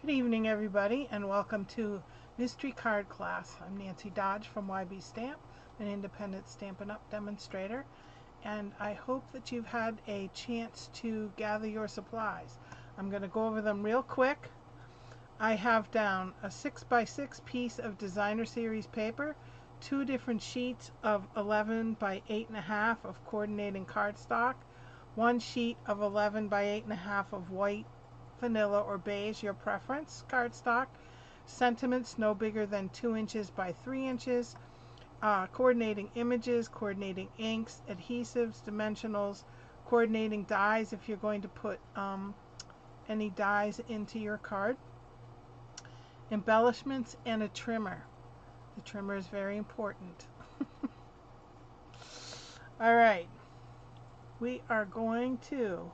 Good evening, everybody, and welcome to Mystery Card Class. I'm Nancy Dodge from YB Stamp, an independent Stampin' Up! Demonstrator, and I hope that you've had a chance to gather your supplies. I'm going to go over them real quick. I have down a 6x6 piece of designer series paper, 2 different sheets of 11 by 8.5 of coordinating cardstock, 1 sheet of 11 by 8.5 of white, vanilla, or beige, your preference, cardstock, sentiments no bigger than 2 inches by 3 inches, coordinating images, coordinating inks, adhesives, dimensionals, coordinating dies if you're going to put any dies into your card, embellishments, and a trimmer. The trimmer is very important. Alright, we are going to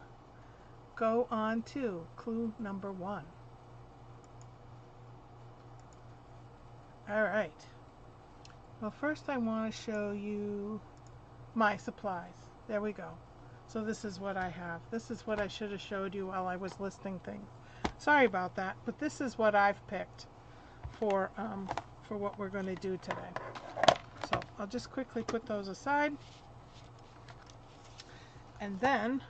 go on to clue number 1. Alright, well, first I want to show you my supplies. There we go. So this is what I have. This is what I should have showed you while I was listing things. Sorry about that, but this is what I've picked for what we're going to do today. So I'll just quickly put those aside, and then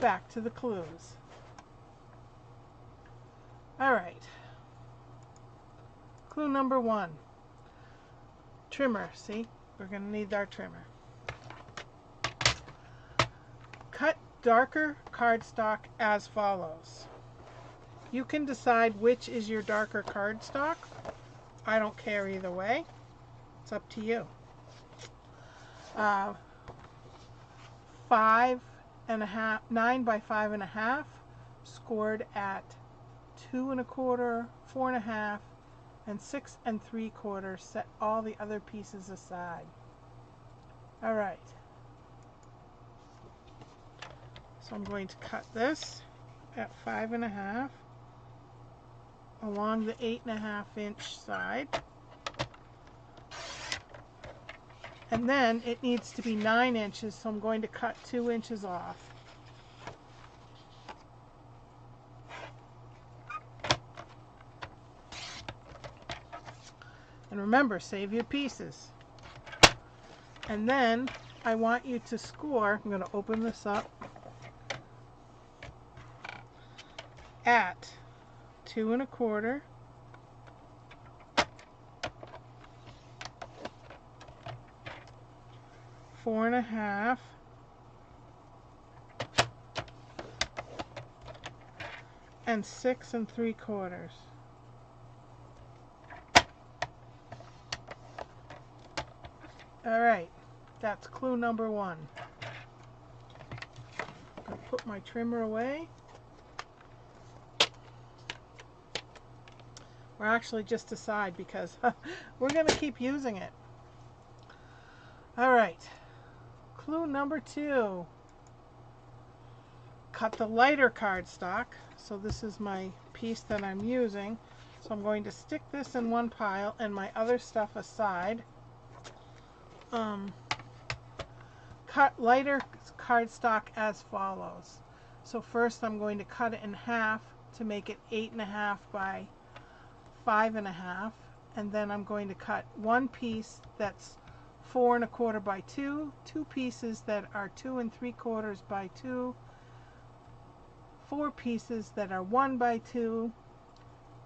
back to the clues. Alright, clue number 1, trimmer. See, we're going to need our trimmer. Cut darker cardstock as follows. You can decide which is your darker cardstock. I don't care either way. It's up to you. 9 by 5.5, scored at 2 1/4, 4 1/2, and 6 3/4. Set all the other pieces aside. All right. So I'm going to cut this at 5 1/2 along the 8.5 inch side. And then it needs to be 9 inches, so I'm going to cut 2 inches off. And remember, save your pieces. And then I want you to score, I'm going to open this up, at 2 1/4, 4 1/2, and 6 3/4. All right, that's clue number 1. I'll put my trimmer away. Or actually just aside, because we're going to keep using it. All right, clue number 2. Cut the lighter cardstock. So this is my piece that I'm using. So I'm going to stick this in one pile and my other stuff aside. Cut lighter cardstock as follows. So first I'm going to cut it in half to make it 8.5 by 5.5, and then I'm going to cut one piece that's 4 1/4 by 2, 2 pieces that are 2 3/4 by 2, 4 pieces that are 1 by 2,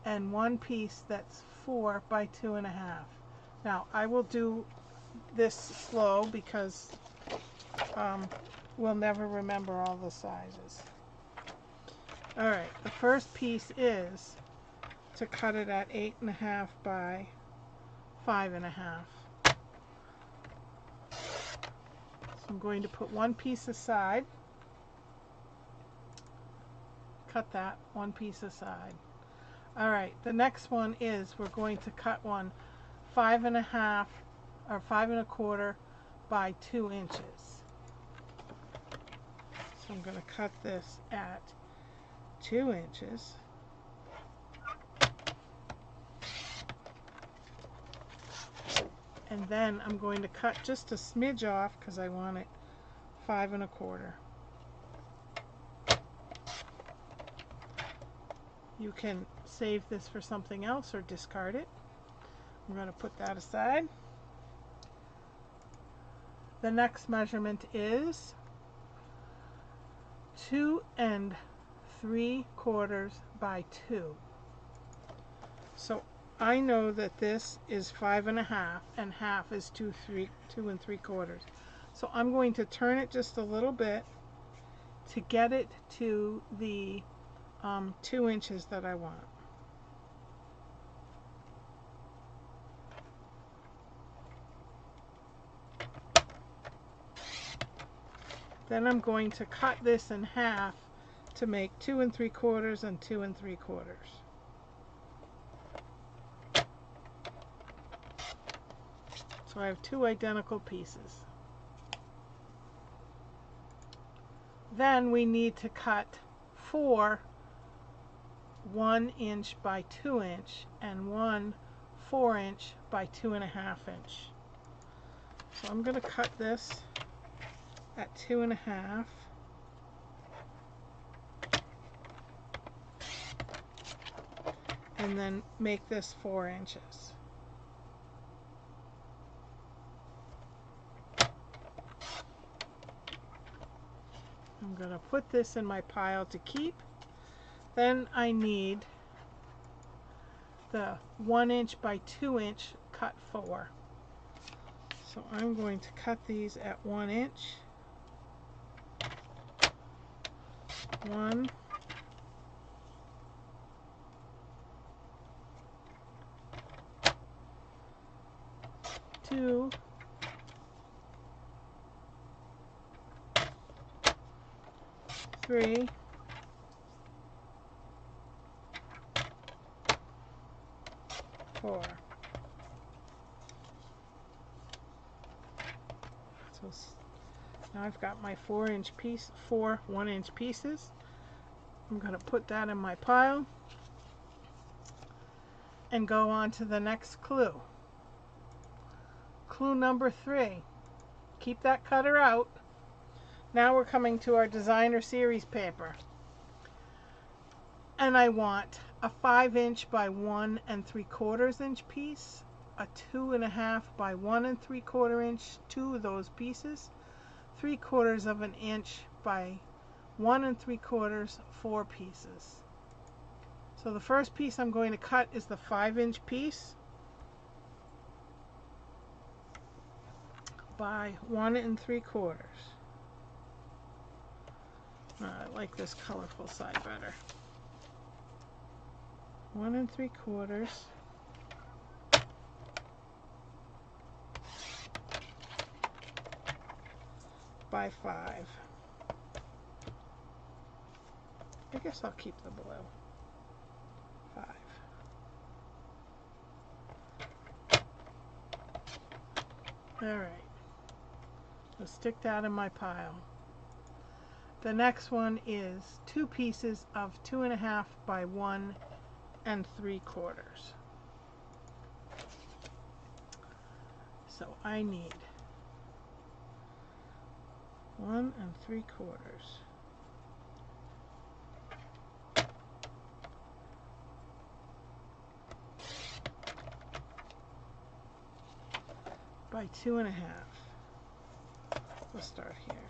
and 1 piece that's 4 by 2 1/2. Now I will do this slow because we'll never remember all the sizes. All right, the first piece is to cut it at 8.5 by 5.5. So I'm going to put one piece aside. Cut that one piece aside. All right, the next one is we're going to cut one 5 1/2 or 5 1/4 by 2 inches. So I'm going to cut this at 2 inches. And then I'm going to cut just a smidge off because I want it 5 1/4. You can save this for something else or discard it. I'm going to put that aside. The next measurement is 2 3/4 by 2. So I know that this is 5 1/2 and half is 2 3/4. So I'm going to turn it just a little bit to get it to the 2 inches that I want. Then I'm going to cut this in half to make 2 3/4 and 2 3/4. So I have 2 identical pieces. Then we need to cut 4 1 inch by 2 inch and 1 4 inch by 2 1/2 inch. So I'm going to cut this at 2 1/2. And then make this 4 inches. I'm going to put this in my pile to keep. Then I need the 1 inch by 2 inch cut 4. So I'm going to cut these at 1 inch. 1, 2, 3, 4. So now I've got my 4 1 inch pieces. I'm going to put that in my pile and go on to the next clue. Clue number 3. Keep that cutter out. Now we're coming to our designer series paper. And I want a 5 inch by 1 3/4 inch piece, a 2 1/2 by 1 3/4 inch, 2 of those pieces, 3/4 of an inch by 1 3/4, 4 pieces. So the first piece I'm going to cut is the 5 inch piece by 1 3/4. I like this colorful side better. 1 3/4 by 5. I guess I'll keep the blue. 5. Alright. I'll stick that in my pile. The next one is 2 pieces of 2 1/2 by 1 3/4. So I need 1 3/4 by 2 1/2. We'll start here.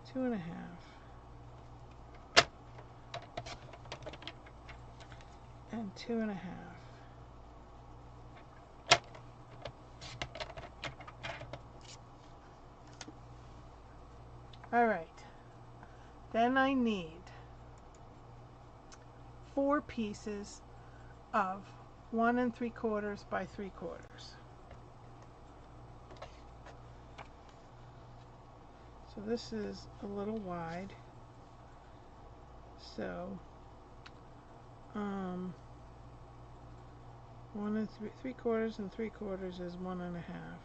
2 1/2 and 2 1/2. All right. Then I need 4 pieces of 1 3/4 by 3/4. So this is a little wide. So 1 3/4 and 3/4 is 1 1/2,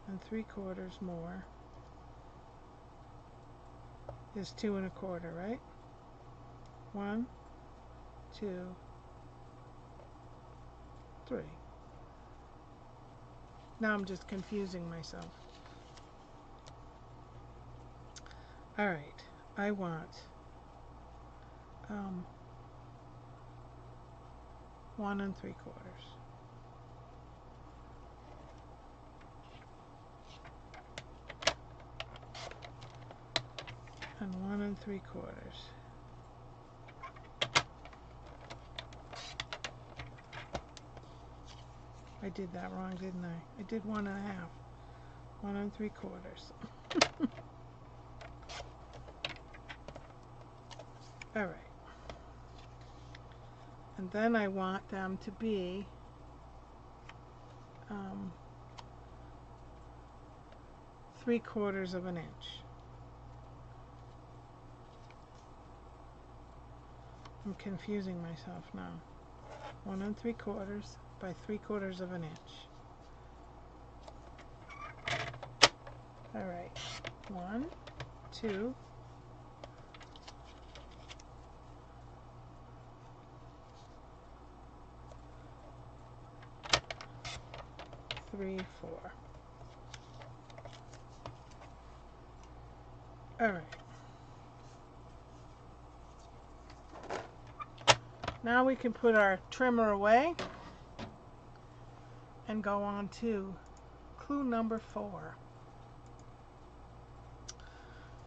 and 3/4 more is 2 1/4, right? 1, 2, 3. Now I'm just confusing myself. All right, I want 1 3/4. And 1 3/4. I did that wrong, didn't I? I did 1 1/2. 1 3/4. All right. And then I want them to be 3/4 of an inch. I'm confusing myself now. 1 3/4 by 3/4 of an inch. All right. 1, 2, 3, 4. All right. Now we can put our trimmer away and go on to clue number 4.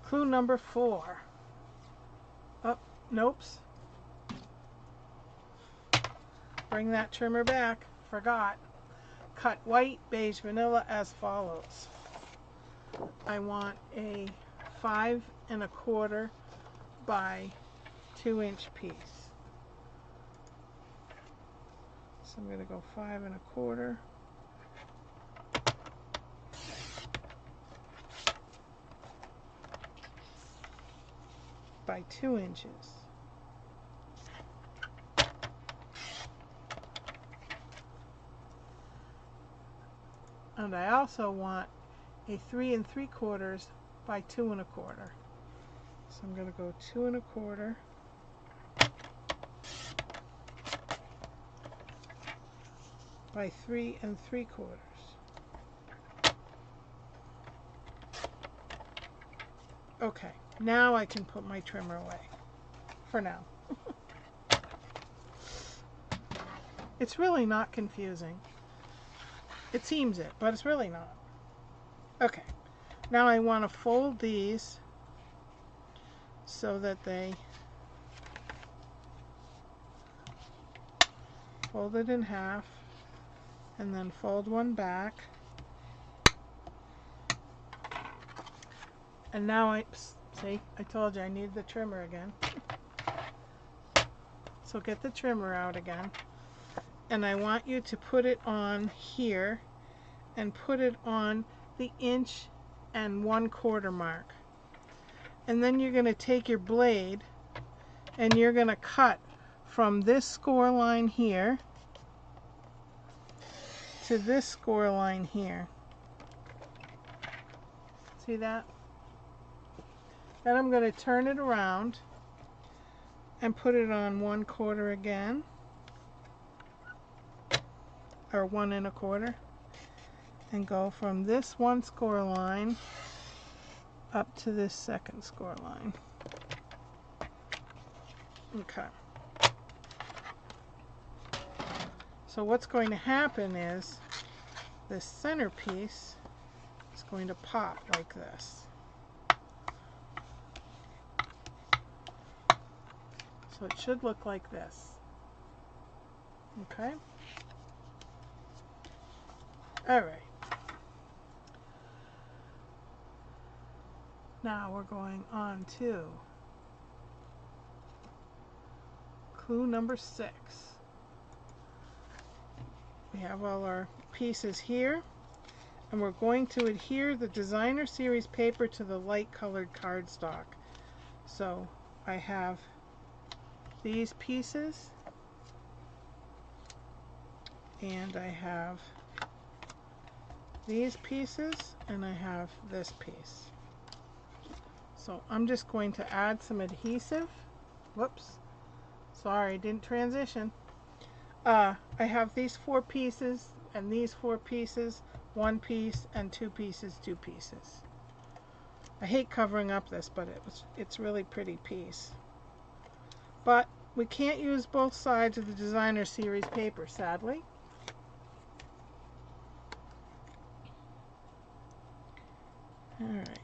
Clue number 4. Oh, nope. Bring that trimmer back. Forgot. Cut white, beige, vanilla as follows. I want a 5 1/4 by 2 inch piece. So I'm going to go 5 1/4 by 2 inches. And I also want a 3 3/4 by 2 1/4. So I'm going to go 2 1/4 by 3 3/4. Okay, now I can put my trimmer away for now. It's really not confusing. It seems it, but it's really not. Okay, now I want to fold these so that they fold it in half and then fold one back. And now see, I told you I need the trimmer again. So get the trimmer out again. And I want you to put it on here and put it on the 1 1/4 mark. And then you're going to take your blade and you're going to cut from this score line here to this score line here. See that? Then I'm going to turn it around and put it on 1/4 again, or 1 1/4, and go from this one score line up to this second score line. Okay. So what's going to happen is this center piece is going to pop like this. So it should look like this. Okay? All right. Now we're going on to clue number 6. We have all our pieces here, and we're going to adhere the designer series paper to the light colored cardstock. So I have these pieces, and I have these pieces, and I have this piece. So I'm just going to add some adhesive. Whoops, sorry, didn't transition. I have these 4 pieces and these 4 pieces, 1 piece and 2 pieces, 2 pieces. I hate covering up this, but it's really pretty piece. But we can't use both sides of the designer series paper, sadly. Alright,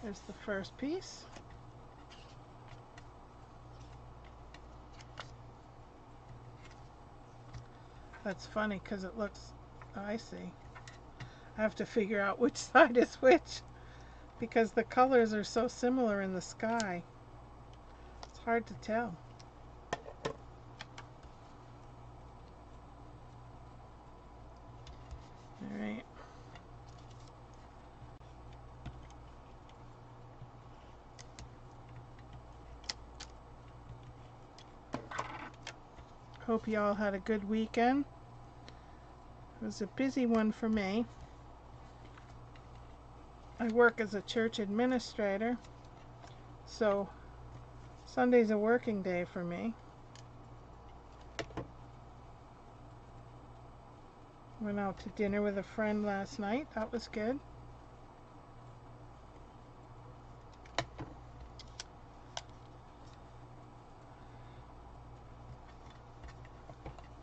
there's the first piece. That's funny because it looks, I see. I have to figure out which side is which because the colors are so similar in the sky. It's hard to tell. Alright. Hope you all had a good weekend. It was a busy one for me. I work as a church administrator, so Sunday's a working day for me. Went out to dinner with a friend last night. That was good.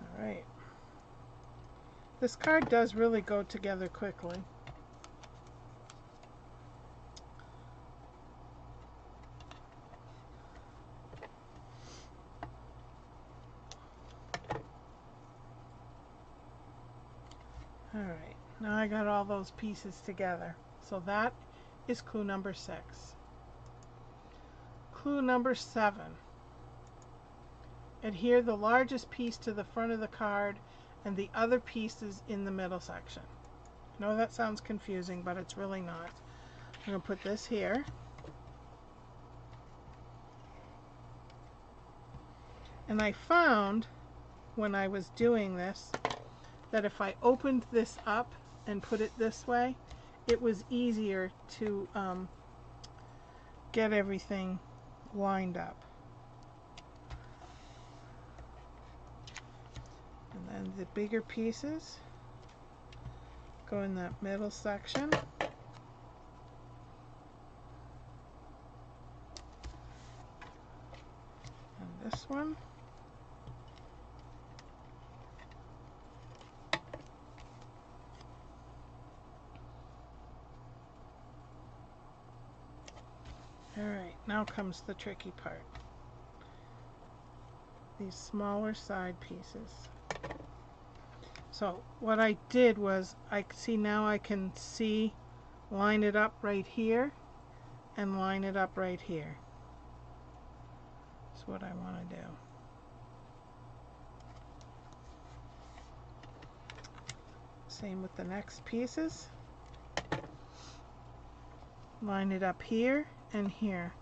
All right. This card does really go together quickly. Alright, now I got all those pieces together. So that is clue number 6. Clue number 7. Adhere the largest piece to the front of the card and the other pieces in the middle section. I know that sounds confusing, but it's really not. I'm going to put this here. And I found when I was doing this that if I opened this up and put it this way, it was easier to get everything lined up. And then the bigger pieces go in that middle section. And this one. Alright, now comes the tricky part. These smaller side pieces. So what I did was, now I can see, line it up right here and line it up right here. That's what I want to do. Same with the next pieces. Line it up here and here.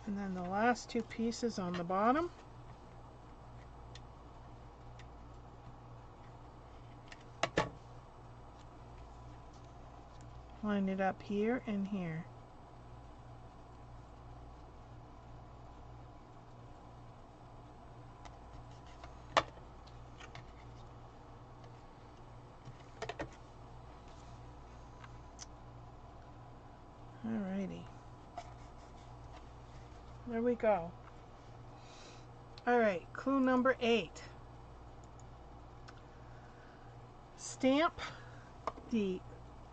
And then the last two pieces on the bottom. Line it up here and here. Alrighty. There we go. Alright, clue number 8. Stamp the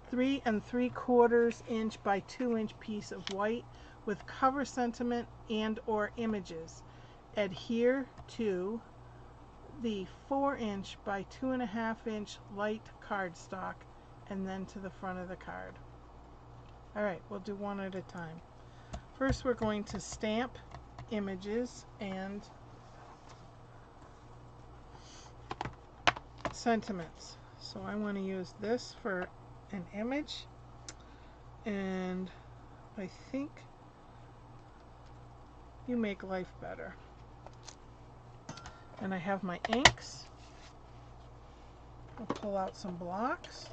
3 3/4 inch by 2 inch piece of white with cover sentiment and or images. Adhere to the 4 inch by 2.5 inch light cardstock and then to the front of the card. Alright, we'll do one at a time. First we're going to stamp images and sentiments. So I want to use this for an image, and I think you make life better. And I have my inks. I'll pull out some blocks.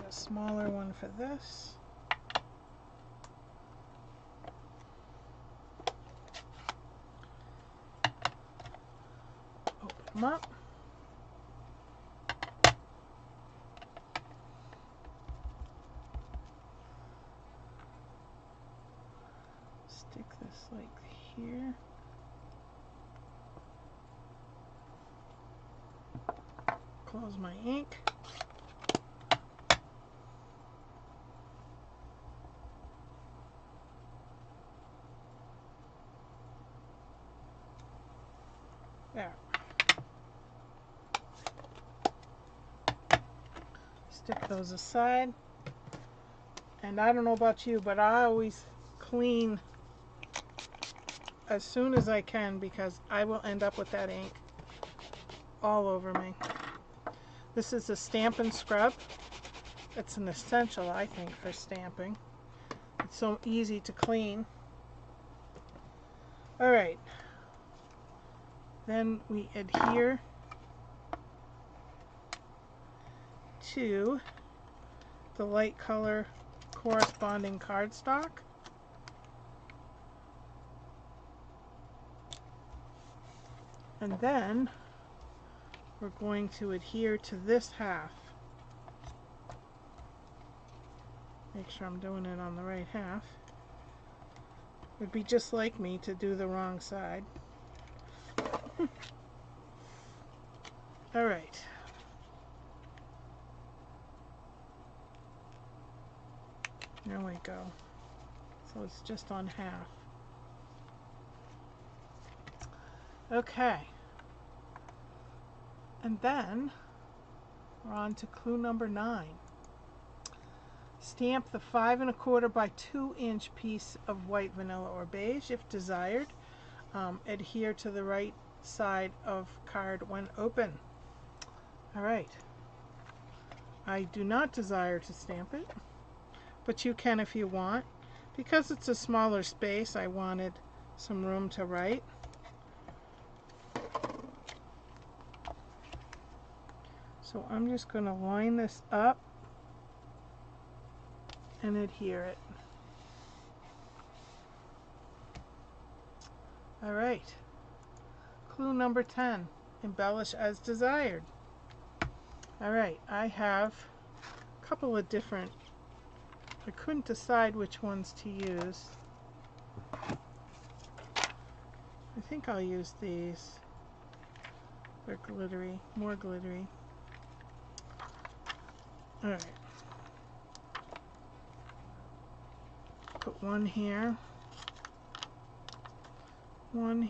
A smaller one for this. them up. Stick this like here. Close my ink. There. Stick those aside. And I don't know about you, but I always clean as soon as I can because I will end up with that ink all over me. This is a stamp and scrub. It's an essential, I think, for stamping. It's so easy to clean. All right. Then we adhere to the light color corresponding cardstock. And then we're going to adhere to this half. Make sure I'm doing it on the right half. It would be just like me to do the wrong side. All right. There we go. So it's just on half. Okay. And then we're on to clue number 9. Stamp the 5 1/4 by 2 inch piece of white vanilla or beige if desired. Adhere to the right side of card when open. All right. I do not desire to stamp it, but you can if you want. Because it's a smaller space, I wanted some room to write. So I'm just going to line this up and adhere it. All right. Clue number 10. Embellish as desired. All right, I have a couple of different, I couldn't decide which ones to use. I think I'll use these. They're glittery, more glittery. All right. Put one here, and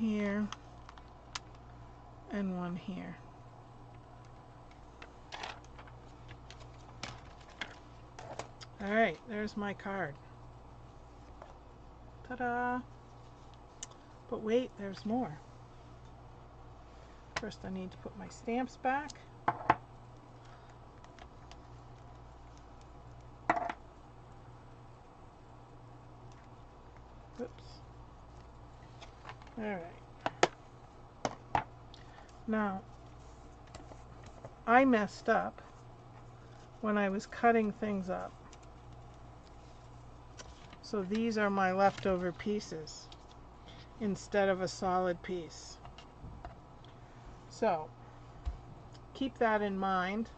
one here. All right, there's my card. Ta-da! But wait, there's more. First I need to put my stamps back. Oops. All right. Now, I messed up when I was cutting things up. So these are my leftover pieces instead of a solid piece. So keep that in mind.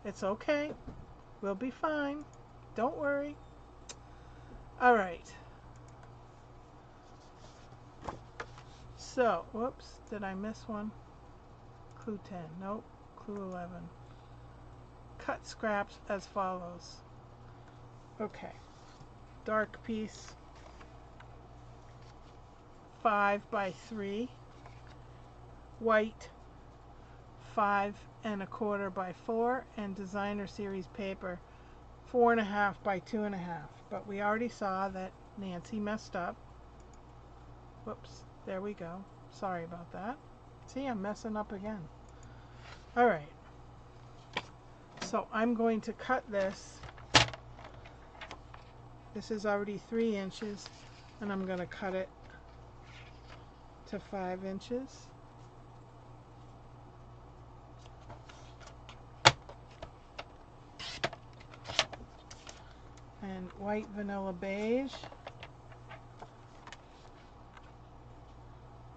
It's okay. We'll be fine. Don't worry. All right. So, whoops, did I miss one? Clue 10. Nope. Clue 11. Cut scraps as follows. Okay. Dark piece 5 by 3, white 5 1/4 by 4, and designer series paper 4 1/2 by 2 1/2. But we already saw that Nancy messed up. Whoops, there we go. Sorry about that. See, I'm messing up again. All right. So I'm going to cut this. This is already 3 inches, and I'm going to cut it to 5 inches. And white vanilla beige.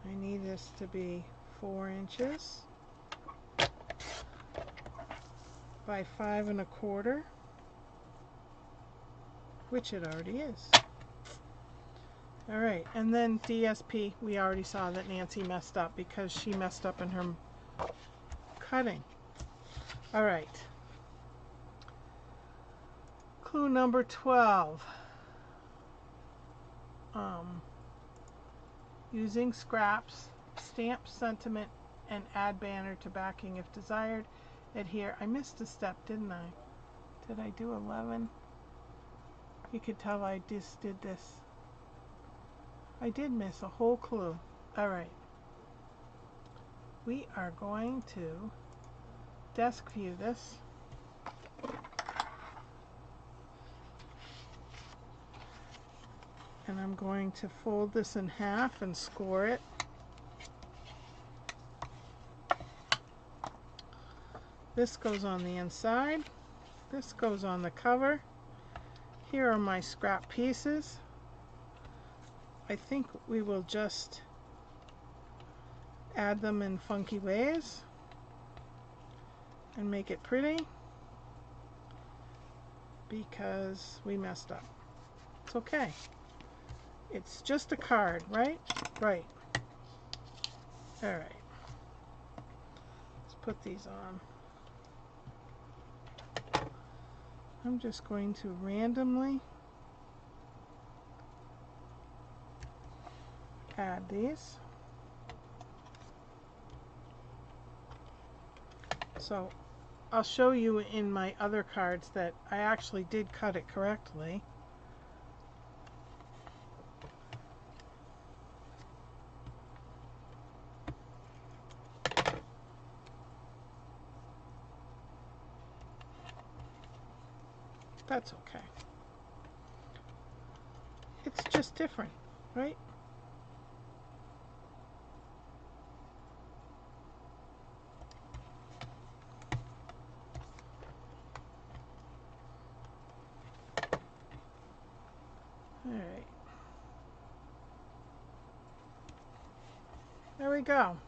I need this to be 4 inches. by 5 1/4, which it already is. Alright, and then DSP, we already saw that Nancy messed up because she messed up in her cutting. Alright. Clue number 12. Using scraps, stamp sentiment, and add banner to backing if desired. Adhere. I missed a step, didn't I? Did I do 11? You could tell I just did this. I did miss a whole clue. Alright. We are going to desk view this. And I'm going to fold this in half and score it. This goes on the inside. This goes on the cover. Here are my scrap pieces. I think we will just add them in funky ways and make it pretty because we messed up. It's okay. It's just a card, right? Right. Alright. Let's put these on. I'm just going to randomly add these. So I'll show you in my other cards that I actually did cut it correctly. That's okay. It's just different, right? All right. There we go.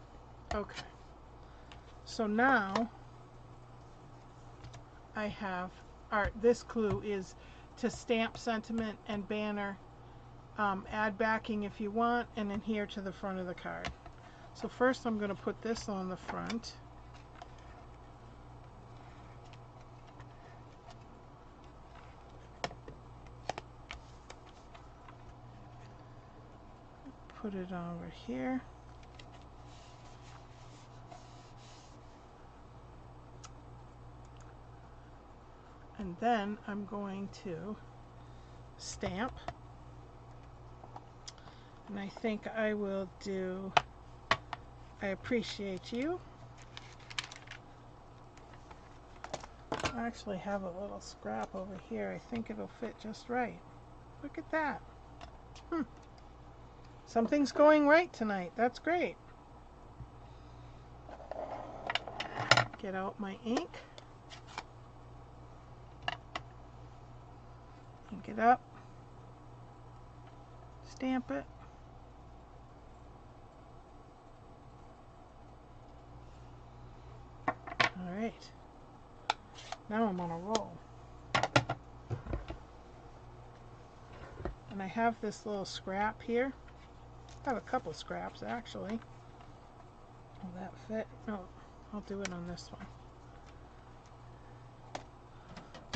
Okay. So now I have this clue is to stamp sentiment and banner, add backing if you want, and adhere to the front of the card. So first I'm going to put this on the front. Put it over here. And then I'm going to stamp. And I think I will do I appreciate you. I actually have a little scrap over here. I think it'll fit just right. Look at that. Something's going right tonight. That's great. Get out my ink. Ink it up. Stamp it. All right. Now I'm on a roll. And I have this little scrap here. I have a couple scraps actually. Will that fit? No, I'll do it on this one.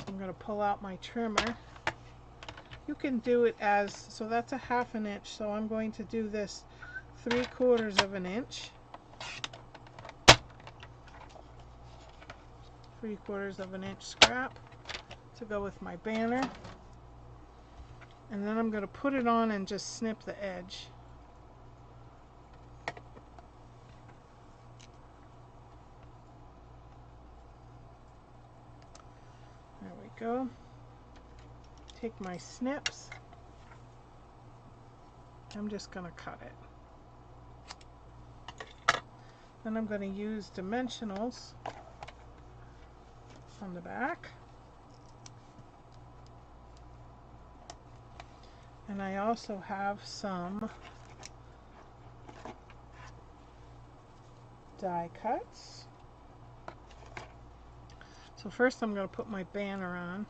I'm going to pull out my trimmer. You can do it as, so that's a 1/2 inch, so I'm going to do this 3/4 of an inch. 3/4 of an inch scrap to go with my banner. And then I'm going to put it on and just snip the edge. There we go. Take my snips. I'm just going to cut it. Then I'm going to use dimensionals on the back. And I also have some die cuts. So first I'm going to put my banner on.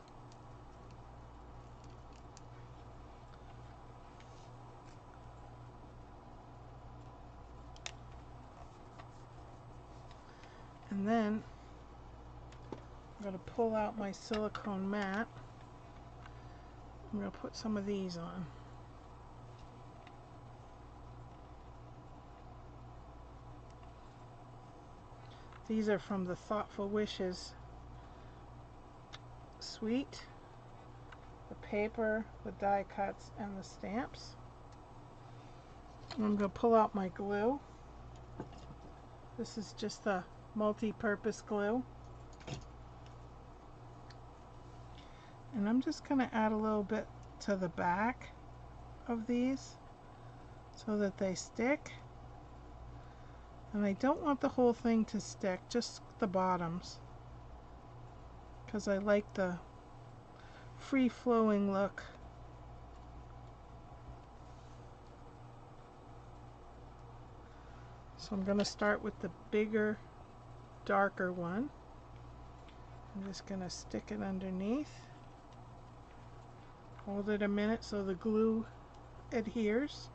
And then I'm going to pull out my silicone mat. I'm going to put some of these on. These are from the Thoughtful Wishes suite. The paper, the die cuts, and the stamps. And I'm going to pull out my glue. This is just the multi-purpose glue. And I'm just going to add a little bit to the back of these so that they stick. And I don't want the whole thing to stick, just the bottoms, because I like the free-flowing look. So I'm going to start with the bigger, darker one. I'm just going to stick it underneath. Hold it a minute so the glue adheres.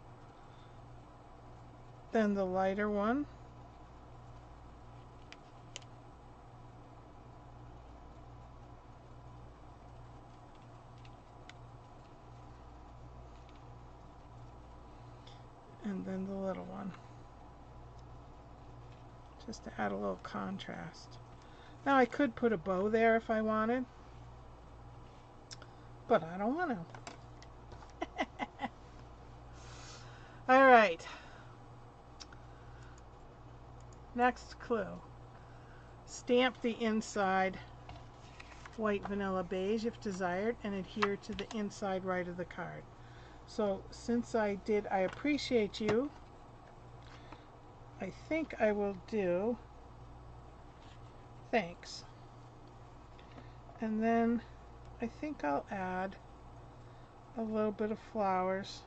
Then the lighter one. And then the little one, just to add a little contrast. Now I could put a bow there if I wanted, but I don't want to. Alright, next clue. Stamp the inside white vanilla beige if desired and adhere to the inside right of the card. So since I appreciate you, I think I will do thanks. And then I think I'll add a little bit of flowers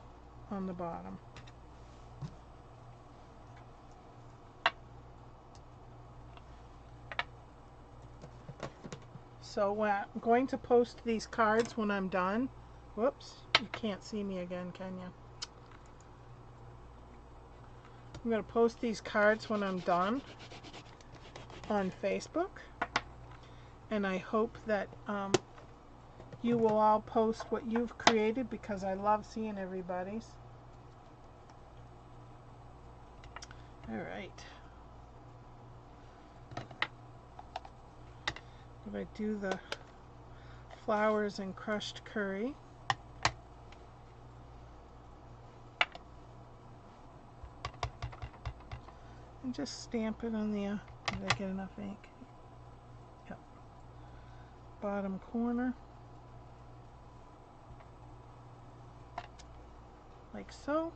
on the bottom. So I'm going to post these cards when I'm done. Whoops, you can't see me again, can you? I'm going to post these cards when I'm done on Facebook. And I hope that you will all post what you've created, because I love seeing everybody's. Alright. I'm going to do the flowers and crushed curry. And just stamp it on the, did I get enough ink? Yep. Bottom corner. Like so.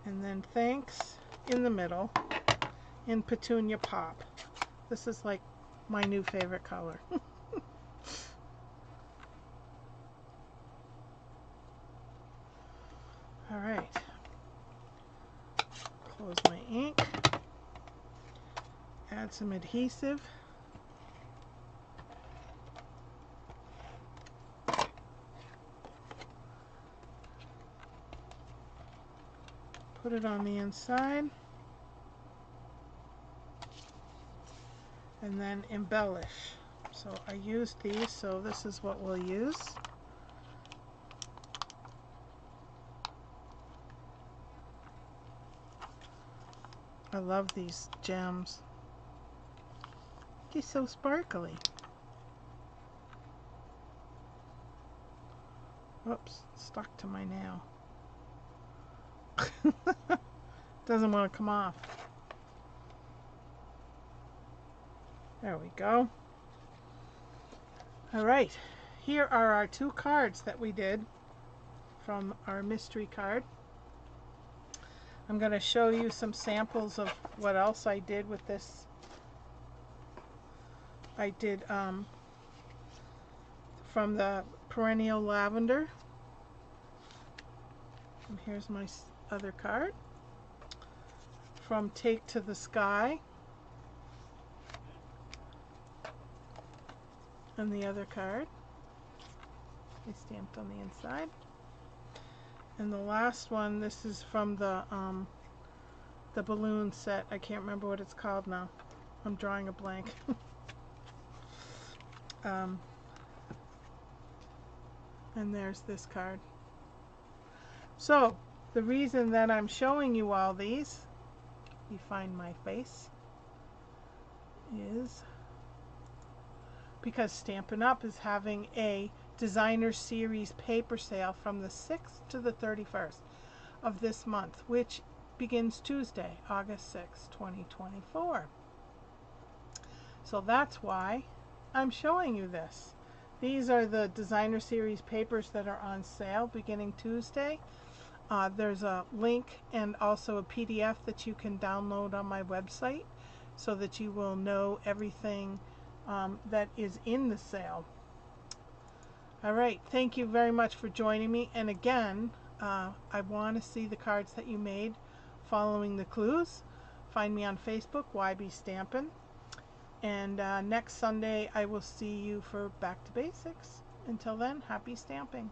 And then thanks in the middle in Petunia Pop. This is like my new favorite color. Alright. Close my ink. Add some adhesive. Put it on the inside. And then embellish. So I used these, so this is what we'll use. I love these gems. They're so sparkly. Whoops, stuck to my nail. Doesn't want to come off. There we go. Alright, here are our two cards that we did from our mystery card. I'm going to show you some samples of what else I did with this. I did from the Perennial Lavender. And here's my other card. From Take to the Sky. and the other card. They stamped on the inside. And the last one, this is from the balloon set. I can't remember what it's called now. I'm drawing a blank. And there's this card. So the reason that I'm showing you all these, you find my face, is because Stampin' Up! Is having a designer series paper sale from the 6th to the 31st of this month, which begins Tuesday, August 6, 2024. So that's why I'm showing you this. These are the designer series papers that are on sale beginning Tuesday. There's a link and also a PDF that you can download on my website so that you will know everything that is in the sale. All right, thank you very much for joining me. And again, I want to see the cards that you made following the clues. Find me on Facebook, YB Stampin'. And next Sunday, I will see you for Back to Basics. Until then, happy stamping.